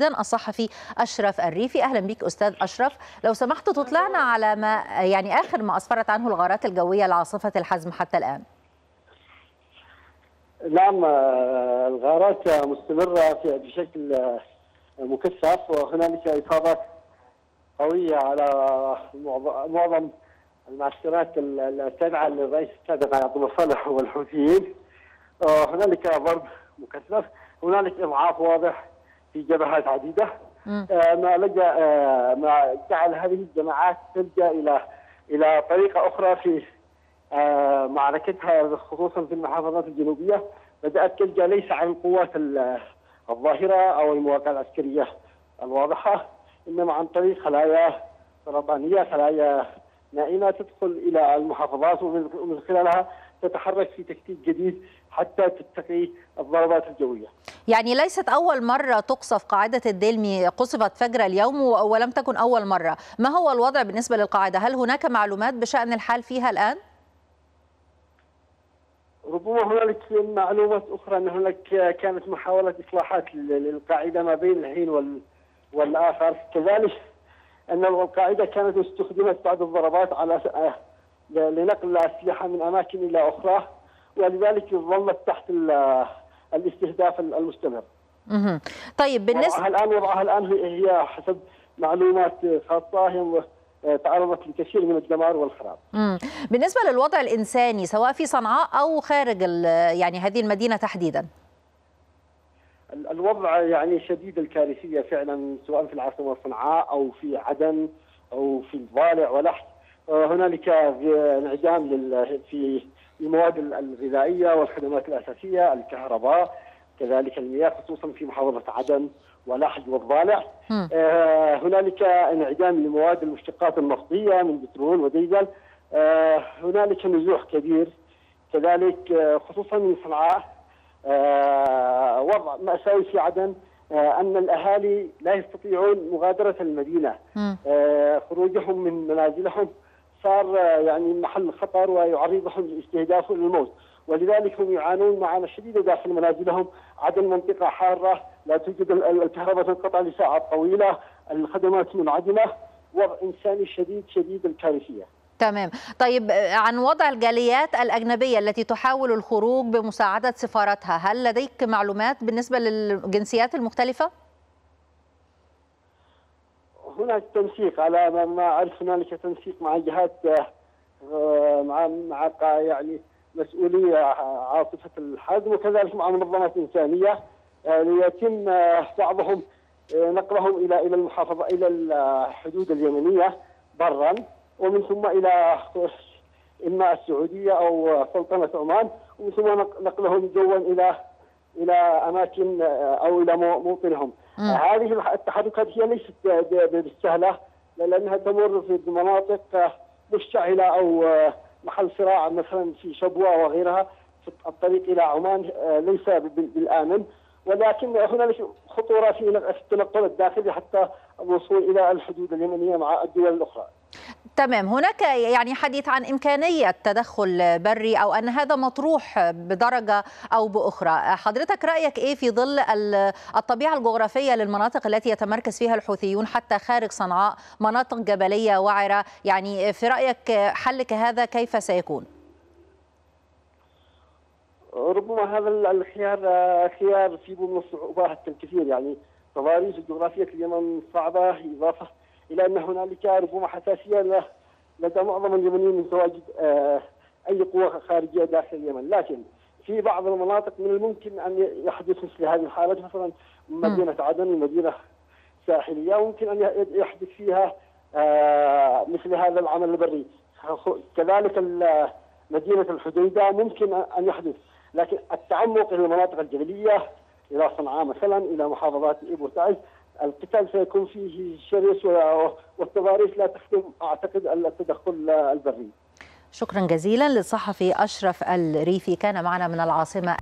الصحفي أشرف الريفي. أهلا بك أستاذ أشرف، لو سمحت تطلعنا على ما آخر ما أسفرت عنه الغارات الجوية لعاصفة الحزم حتى الآن. نعم، الغارات مستمرة بشكل مكثف، وهنالك إصابات قوية على معظم المعسكرات التابعة للرئيس السابق عبد الله صالح والحوثيين. هنالك ضرب مكثف، هنالك إضعاف واضح في جبهات عديدة، ما جعل هذه الجماعات تلجأ إلى طريقة أخرى في معركتها، خصوصا في المحافظات الجنوبية. بدأت تلجأ ليس عن القوات الظاهرة أو المواقع العسكرية الواضحة، إنما عن طريق خلايا سرطانية، خلايا نائمة تدخل إلى المحافظات، ومن خلالها تتحرك في تكتيك جديد حتى تتقي الضربات الجوية. يعني ليست أول مرة تقصف قاعدة الدلمي، قصفت فجر اليوم ولم تكن أول مرة. ما هو الوضع بالنسبة للقاعدة؟ هل هناك معلومات بشأن الحال فيها الآن؟ ربما هنالك معلومات أخرى أن هناك كانت محاولة إصلاحات للقاعدة ما بين الحين والآخر. كذلك أن القاعدة كانت استخدمت بعض الضربات على لنقل الأسلحة من أماكن إلى أخرى، ولذلك ظلت تحت الاستهداف المستمر. طيب بالنسبة وضعها الآن هي حسب معلومات خاصة هي تعرضت لكثير من الدمار والخراب. بالنسبة للوضع الإنساني سواء في صنعاء أو خارج يعني هذه المدينة تحديدا؟ الوضع يعني شديد الكارثية فعلا، سواء في العاصمة صنعاء أو في عدن أو في الضالع ولحج. هنالك انعدام في المواد الغذائية والخدمات الأساسية، الكهرباء، كذلك المياه، خصوصا في محافظة عدن ولحج والضالع. هنالك انعدام لمواد المشتقات النفطية من بترول وديزل. هنالك نزوح كبير كذلك، خصوصا من صنعاء. وضع مأساوي في عدن، أن الأهالي لا يستطيعون مغادرة المدينة. خروجهم من منازلهم صار يعني محل خطر ويعرضهم لاستهداف للموت، ولذلك هم يعانون معاناة شديدة داخل منازلهم. عدن منطقة حارة، لا توجد الكهرباء، تنقطع لساعات طويلة، الخدمات منعدمة، وضع إنساني شديد الكارثية. تمام. طيب عن وضع الجاليات الأجنبية التي تحاول الخروج بمساعدة سفارتها، هل لديك معلومات بالنسبة للجنسيات المختلفة؟ هناك تنسيق، على ما أعرف هنالك تنسيق مع جهات، مع يعني مسؤولية عاصفة الحزم، وكذلك مع منظمات إنسانية، ليتم بعضهم نقلهم إلى المحافظة، إلى الحدود اليمنية برا، ومن ثم إلى إما السعودية أو سلطنة عمان، ومن ثم نقلهم جوا إلى أماكن أو إلى موطنهم. هذه التحركات هي ليست بالسهلة، لأنها تمر في مناطق مشتعلة أو محل صراع، مثلا في شبوة وغيرها. في الطريق إلى عمان ليس بالآمن، ولكن هنالك خطورة في التنقل الداخلي حتى الوصول إلى الحدود اليمنية مع الدول الأخرى. تمام. هناك يعني حديث عن إمكانية تدخل بري، أو أن هذا مطروح بدرجة أو بأخرى. حضرتك رأيك إيه في ظل الطبيعة الجغرافية للمناطق التي يتمركز فيها الحوثيون حتى خارج صنعاء، مناطق جبلية وعرة؟ يعني في رأيك حلك هذا كيف سيكون؟ ربما هذا الخيار خيار فيه من الصعوبات الكثير، يعني تضاريس جغرافية اليمن صعبة، إضافة إلى أن هنالك ربما حساسية لدى معظم اليمنيين من تواجد أي قوة خارجية داخل اليمن. لكن في بعض المناطق من الممكن أن يحدث مثل هذه الحالات، مثلا مدينة عدن، مدينة ساحلية، وممكن أن يحدث فيها مثل هذا العمل البري. كذلك مدينة الحديدة ممكن أن يحدث، لكن التعمق إلى المناطق الجبلية، إلى صنعاء مثلا، إلى محافظات إبو تعز، القتال سيكون فيه شرس، والتضاريس لا تخدم أعتقد التدخل البري. شكرا جزيلا للصحفي أشرف الريفي، كان معنا من العاصمة.